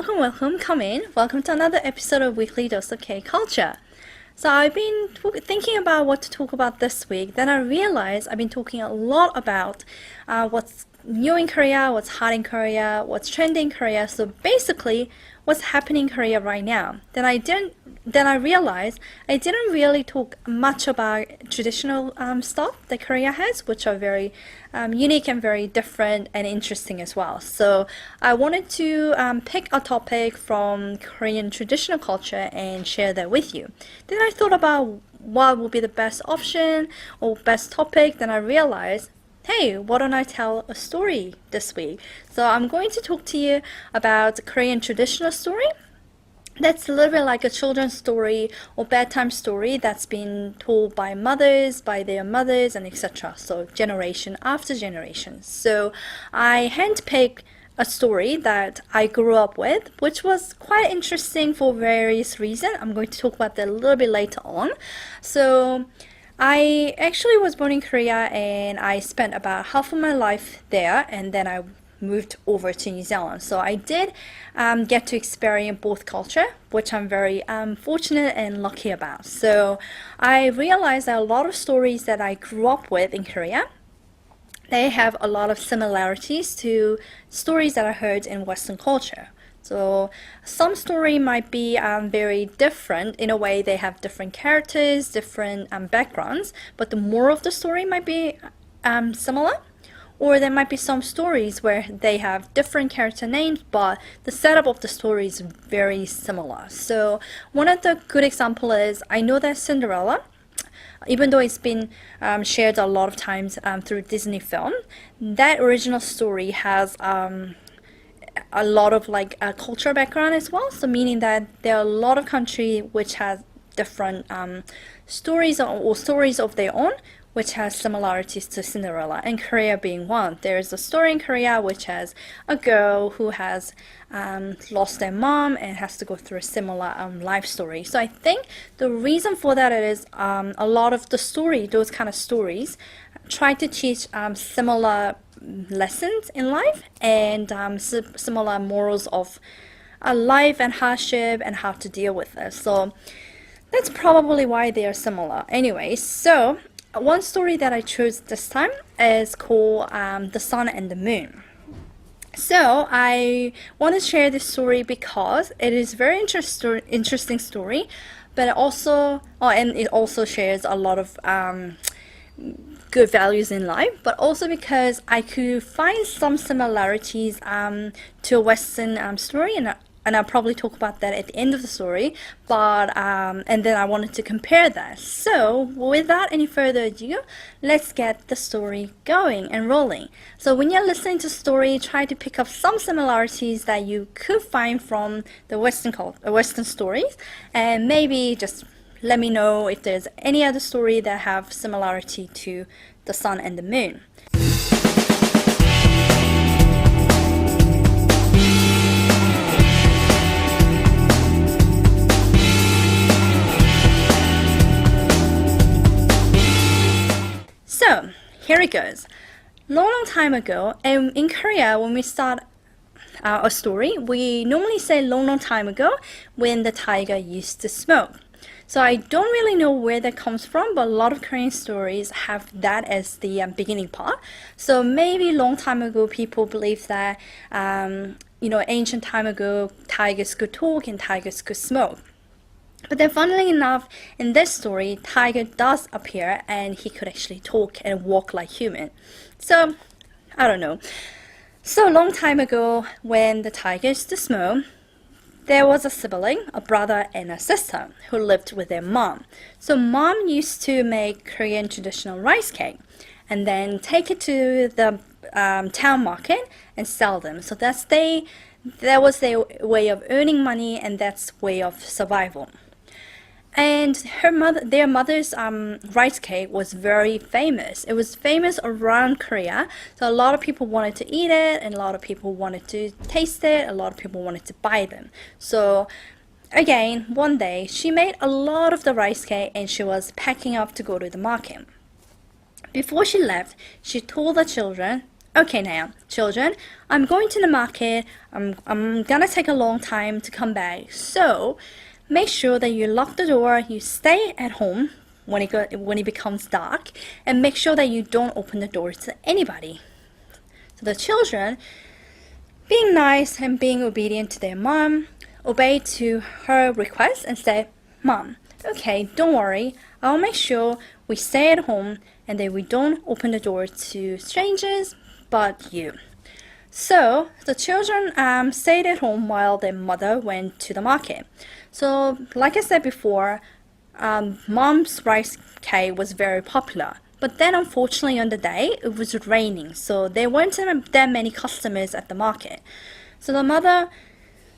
welcome, come in. Welcome to another episode of Weekly Dose of K-Culture. So I've been thinking about what to talk about this week. Then I realized I've been talking a lot about what's new in Korea, what's hot in Korea, what's trending in Korea. So basically, what's happening in Korea right now. Then I realized I didn't really talk much about traditional stuff that Korea has, which are very unique and very different and interesting as well. So I wanted to pick a topic from Korean traditional culture and share that with you. Then I thought about what would be the best option or best topic. Then I realized, hey, why don't I tell a story this week? So I'm going to talk to you about Korean traditional story. That's a little bit like a children's story or bedtime story that's been told by mothers, by their mothers, and etc. So generation after generation. So I handpicked a story that I grew up with, which was quite interesting for various reasons. I'm going to talk about that a little bit later on. So I actually was born in Korea and I spent about half of my life there, and then I moved over to New Zealand. So I did get to experience both culture, which I'm very fortunate and lucky about. So I realized that a lot of stories that I grew up with in Korea, they have a lot of similarities to stories that I heard in Western culture. So some story might be very different in a way. They have different characters, different backgrounds, but the moral of the story might be similar. Or there might be some stories where they have different character names, but the setup of the story is very similar. So one of the good example is, I know that Cinderella, even though it's been shared a lot of times through Disney film, that original story has a lot of like cultural background as well. So meaning that there are a lot of countries which has different stories or stories of their own, which has similarities to Cinderella, and Korea being one. There is a story in Korea which has a girl who has lost their mom and has to go through a similar life story. So I think the reason for that is a lot of the story, those kind of stories, try to teach similar lessons in life and similar morals of life and hardship and how to deal with it. So that's probably why they are similar. Anyway, so one story that I chose this time is called The Sun and the Moon. So I want to share this story because it is very interesting story, but and it also shares a lot of good values in life, but also because I could find some similarities to a Western story, and I'll probably talk about that at the end of the story, but and then I wanted to compare that. So without any further ado, let's get the story going and rolling. So when you're listening to story, try to pick up some similarities that you could find from the Western stories, and maybe just let me know if there's any other story that have similarity to The Sun and the Moon. So here it goes. Long time ago, and in Korea, when we start a story, we normally say long time ago when the tiger used to smoke. So I don't really know where that comes from, but a lot of Korean stories have that as the beginning part. So maybe long time ago, people believe that, ancient time ago, tigers could talk and tigers could smoke. But then funnily enough, in this story, tiger does appear and he could actually talk and walk like human. So, I don't know. So long time ago, when the tiger used to smoke, there was a sibling, a brother and a sister, who lived with their mom. So mom used to make Korean traditional rice cake and then take it to the town market and sell them. So that was their way of earning money, and that's way of survival. And their mother's rice cake was very famous. It was famous around Korea. So a lot of people wanted to eat it, and a lot of people wanted to taste it. A lot of people wanted to buy them. So again, one day she made a lot of the rice cake and she was packing up to go to the market. Before she left, she told the children, Okay, now, children, I'm going to the market. I'm gonna take a long time to come back. So make sure that you lock the door, you stay at home when it becomes dark, and make sure that you don't open the door to anybody. So the children, being nice and being obedient to their mom, obey to her request and say, Mom, okay, don't worry. I'll make sure we stay at home and that we don't open the door to strangers but you. So the children stayed at home while their mother went to the market. So like I said before, mom's rice cake was very popular. But then unfortunately on the day it was raining, so there weren't that many customers at the market. So the mother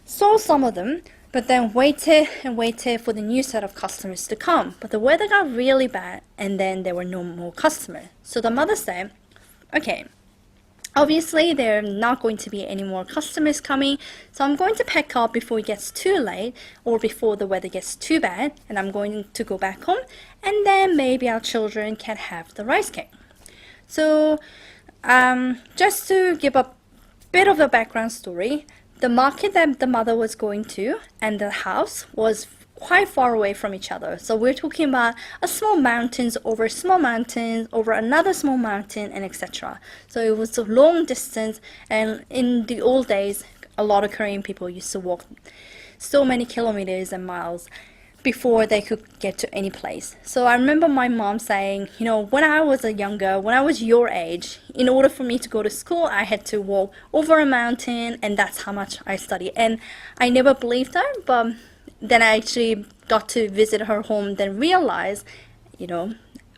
saw some of them, but then waited and waited for the new set of customers to come. But the weather got really bad and then there were no more customers. So the mother said, okay, obviously there are not going to be any more customers coming, so I'm going to pack up before it gets too late or before the weather gets too bad, and I'm going to go back home, and then maybe our children can have the rice cake. So just to give a bit of a background story, the market that the mother was going to and the house was quite far away from each other. So we're talking about a small mountains over another small mountain, and etc. So it was a long distance, and in the old days a lot of Korean people used to walk so many kilometers and miles before they could get to any place. So I remember my mom saying, when I was your age, in order for me to go to school, I had to walk over a mountain, and that's how much I studied. And I never believed her, but then I actually got to visit her home, then realized,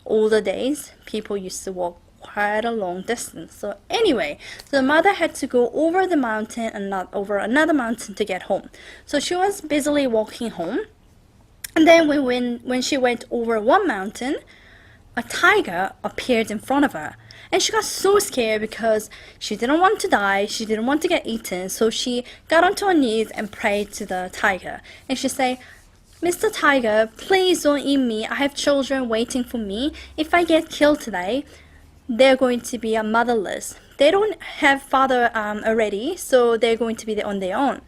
older days, people used to walk quite a long distance. So anyway, the mother had to go over the mountain and not over another mountain to get home. So she was busily walking home. And then when she went over one mountain, a tiger appeared in front of her. And she got so scared because she didn't want to die, she didn't want to get eaten, so she got onto her knees and prayed to the tiger. And she said, Mr. Tiger, please don't eat me. I have children waiting for me. If I get killed today, they're going to be motherless. They don't have father already, so they're going to be on their own.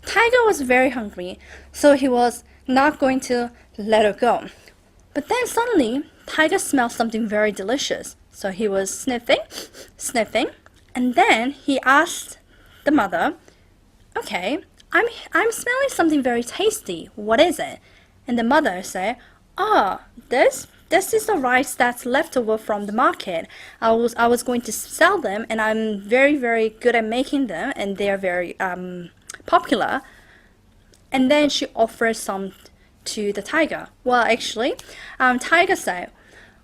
Tiger was very hungry, so he was not going to let her go. But then suddenly, Tiger smelled something very delicious. So he was sniffing, and then he asked the mother, okay, I'm smelling something very tasty. What is it? And the mother said, this is the rice that's left over from the market. I was going to sell them, and I'm very, very good at making them, and they're very popular. And then she offered some to the tiger. Well, actually, tiger said,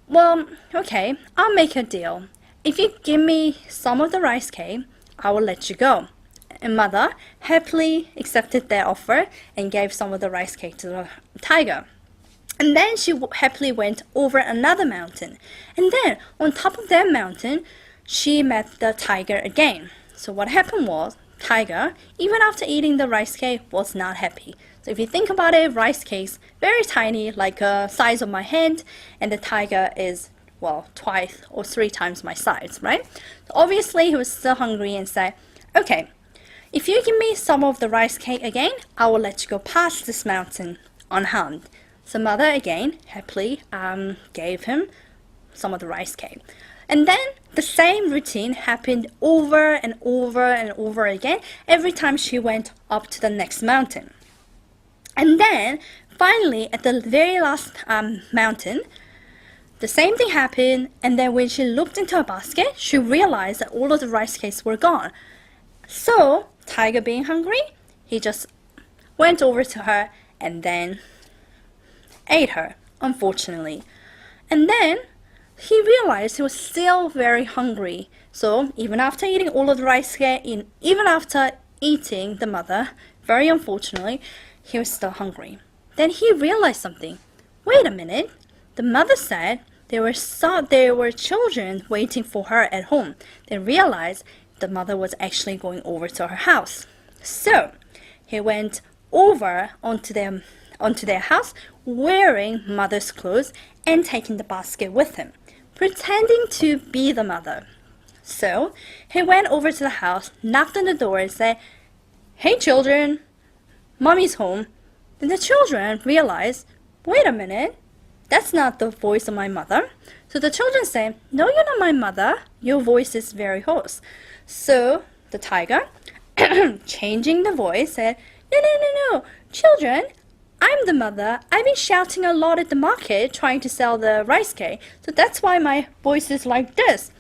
well, okay, I'll make a deal. If you give me some of the rice cake, I will let you go. And mother happily accepted their offer and gave some of the rice cake to the tiger. And then she happily went over another mountain. And then on top of that mountain, she met the tiger again. So what happened was, tiger, even after eating the rice cake, was not happy. So if you think about it, rice cakes very tiny, like the size of my hand, and the tiger is, well, 2 or 3 times my size, right? So obviously he was still hungry and said, okay, if you give me some of the rice cake again, I will let you go past this mountain unharmed. So mother again happily gave him some of the rice cake. And then the same routine happened over and over and over again every time she went up to the next mountain. And then finally at the very last mountain, the same thing happened, and then when she looked into her basket, she realized that all of the rice cakes were gone. So, tiger being hungry, he just went over to her and then ate her, unfortunately. And then he realized he was still very hungry. So even after eating all of the rice cake, even after eating the mother, very unfortunately, he was still hungry. Then he realized something. Wait a minute. The mother said there were children waiting for her at home. Then realized the mother was actually going over to her house. So he went over onto their house wearing mother's clothes and taking the basket with him, pretending to be the mother. So he went over to the house, knocked on the door, and said, "Hey children, Mommy's home." Then the children realized, "Wait a minute, that's not the voice of my mother." So the children say, "No, you're not my mother. Your voice is very hoarse." So the tiger, changing the voice, said, "No, no, no, no, children, I'm the mother. I've been shouting a lot at the market trying to sell the rice cake, so that's why my voice is like this."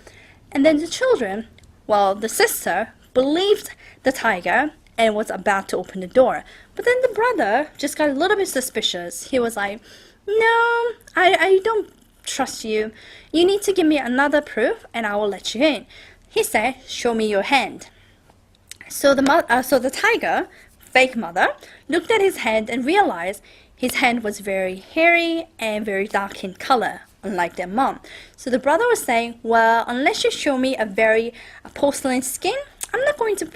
And then the children, well, the sister, believed the tiger and was about to open the door. But then the brother just got a little bit suspicious. He was like, "No, I don't trust you. You need to give me another proof and I will let you in." He said, "Show me your hand." So the tiger, fake mother, looked at his hand and realized his hand was very hairy and very dark in color, unlike their mom. So the brother was saying, "Well, unless you show me a very porcelain skin, I'm not going to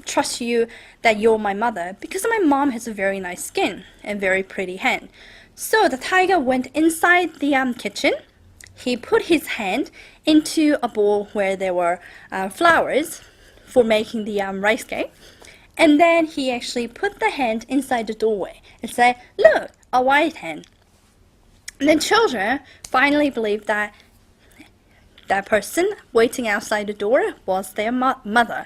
trust you that you're my mother, because my mom has a very nice skin and very pretty hand." So the tiger went inside the kitchen. He put his hand into a bowl where there were flowers for making the rice cake. And then he actually put the hand inside the doorway and said, "Look, a white hand." And then children finally believed that that person waiting outside the door was their mother.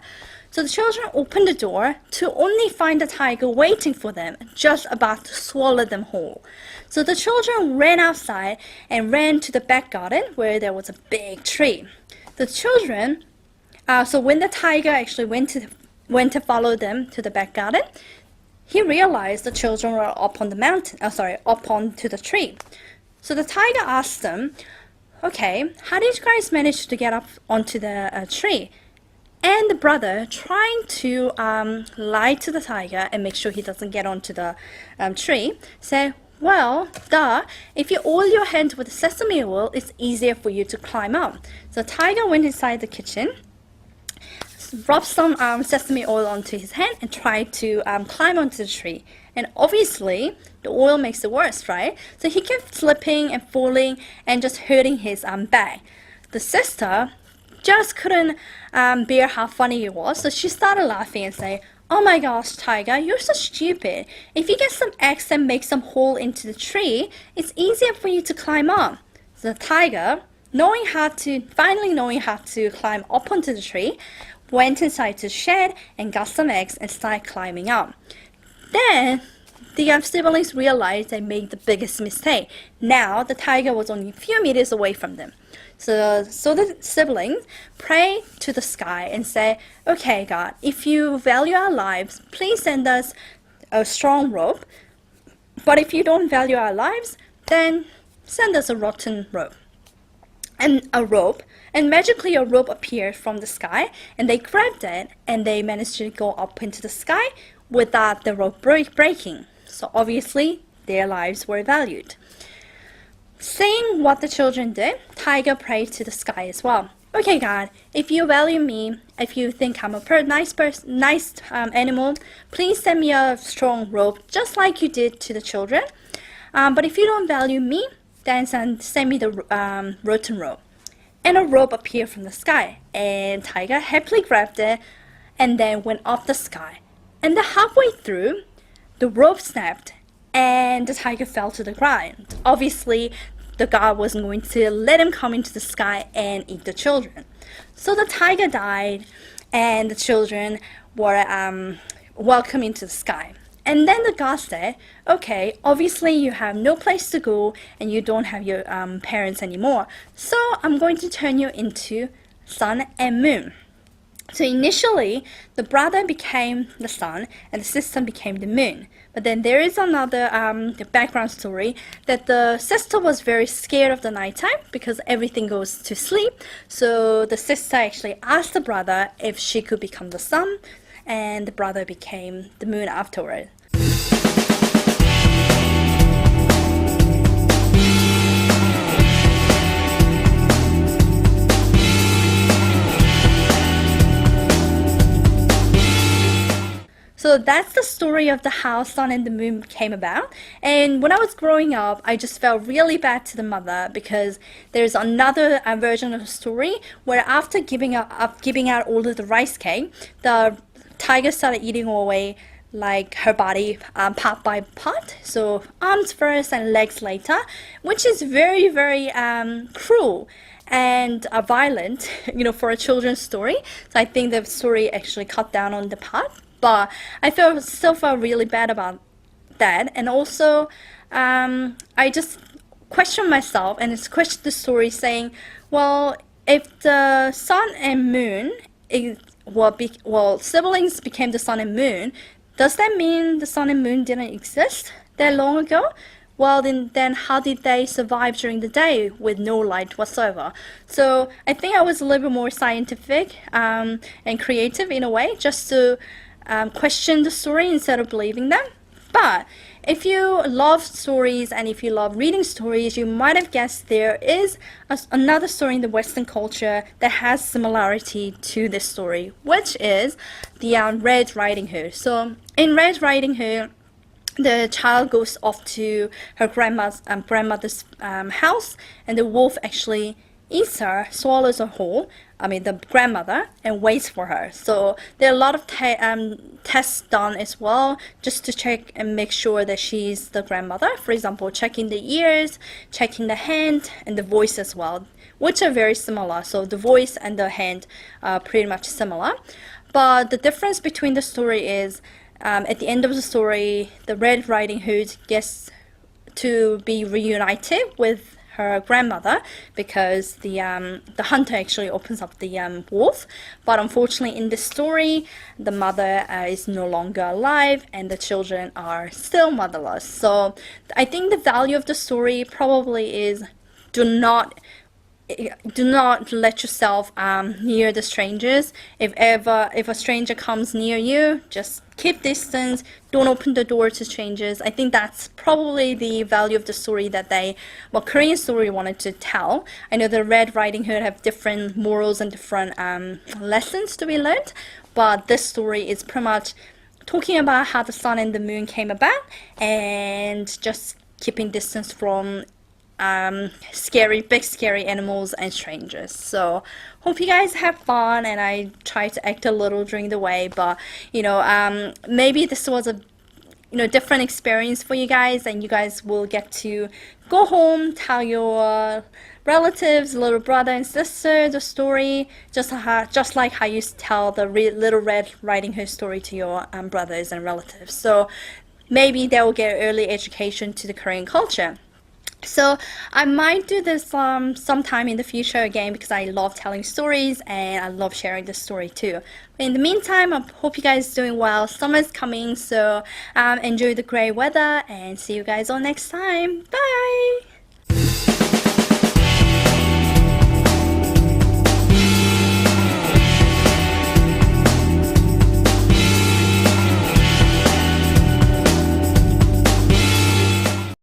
So the children opened the door to only find the tiger waiting for them, just about to swallow them whole. So the children ran outside and ran to the back garden where there was a big tree. The children, so when the tiger actually went to follow them to the back garden, he realized the children were up on the mountain, up onto the tree. So the tiger asked them, "Okay, how did you guys manage to get up onto the tree?" And the brother, trying to lie to the tiger and make sure he doesn't get onto the tree, said, "Well, if you oil your hand with sesame oil, it's easier for you to climb up." So the tiger went inside the kitchen, rubbed some sesame oil onto his hand and tried to climb onto the tree. And obviously, the oil makes it worse, right? So he kept slipping and falling and just hurting his back. The sister just couldn't bear how funny it was, so she started laughing and saying, "Oh my gosh, tiger, you're so stupid. If you get some eggs and make some hole into the tree, it's easier for you to climb up." So the tiger, finally knowing how to climb up onto the tree, went inside the shed and got some eggs and started climbing up. Then the siblings realized they made the biggest mistake. Now the tiger was only a few meters away from them. So the siblings prayed to the sky and said, "Okay, God, if you value our lives, please send us a strong rope. But if you don't value our lives, then send us a rotten rope." And a rope, and magically a rope appeared from the sky, and they grabbed it, and they managed to go up into the sky without the rope breaking. So obviously, their lives were valued. Seeing what the children did, Tiger prayed to the sky as well. "Okay, God, if you value me, if you think I'm a nice animal, please send me a strong rope, just like you did to the children. But if you don't value me, then send me the rotten rope." And a rope appeared from the sky, and Tiger happily grabbed it and then went up the sky. And then halfway through, the rope snapped and the tiger fell to the ground. Obviously, the God wasn't going to let him come into the sky and eat the children. So the tiger died and the children were welcomed into the sky. And then the God said, "Okay, obviously you have no place to go and you don't have your parents anymore. So I'm going to turn you into sun and moon." So initially, the brother became the sun and the sister became the moon. But then there is another background story that the sister was very scared of the nighttime because everything goes to sleep. So the sister actually asked the brother if she could become the sun, and the brother became the moon afterward. So that's the story of the how Sun and the Moon came about. And when I was growing up, I just felt really bad to the mother because there's another version of the story where after giving out all of the rice cake, the tiger started eating away like her body part by part, so arms first and legs later, which is very, very cruel and violent, for a children's story. So I think the story actually cut down on the part, but I still felt really bad about that. And also, I just questioned myself and it's questioned the story, saying, well, if the sun and moon siblings became the sun and moon, does that mean the sun and moon didn't exist that long ago? Well, then how did they survive during the day with no light whatsoever? So I think I was a little bit more scientific and creative in a way, just to question the story instead of believing them. But if you love stories and if you love reading stories, you might have guessed there is another story in the Western culture that has similarity to this story, which is the Red Riding Hood. So in Red Riding Hood, the child goes off to her grandmother's house, and the wolf actually eats her, swallows her whole, the grandmother, and waits for her. So there are a lot of tests done as well, just to check and make sure that she's the grandmother. For example, checking the ears, checking the hand, and the voice as well, which are very similar. So the voice and the hand are pretty much similar. But the difference between the story is, at the end of the story, the Red Riding Hood gets to be reunited with her grandmother because the hunter actually opens up the wolf. But unfortunately, in this story, the mother is no longer alive and the children are still motherless. So I think the value of the story probably is do not let yourself near the strangers. If a stranger comes near you, just keep distance. Don't open the door to strangers. I think that's probably the value of the story that Korean story wanted to tell. I know the Red Riding Hood have different morals and different lessons to be learned, but this story is pretty much talking about how the sun and the moon came about and just keeping distance from big scary animals and strangers. So hope you guys have fun, and I try to act a little during the way, but maybe this was a different experience for you guys, and you guys will get to go home, tell your relatives, little brother and sister, the story, just like how you tell the Little Red Riding Hood story to your brothers and relatives. So maybe they will get early education to the Korean culture. So I might do this sometime in the future again, because I love telling stories and I love sharing the story too. But in the meantime, I hope you guys are doing well. Summer's coming, so enjoy the great weather and see you guys all next time. Bye!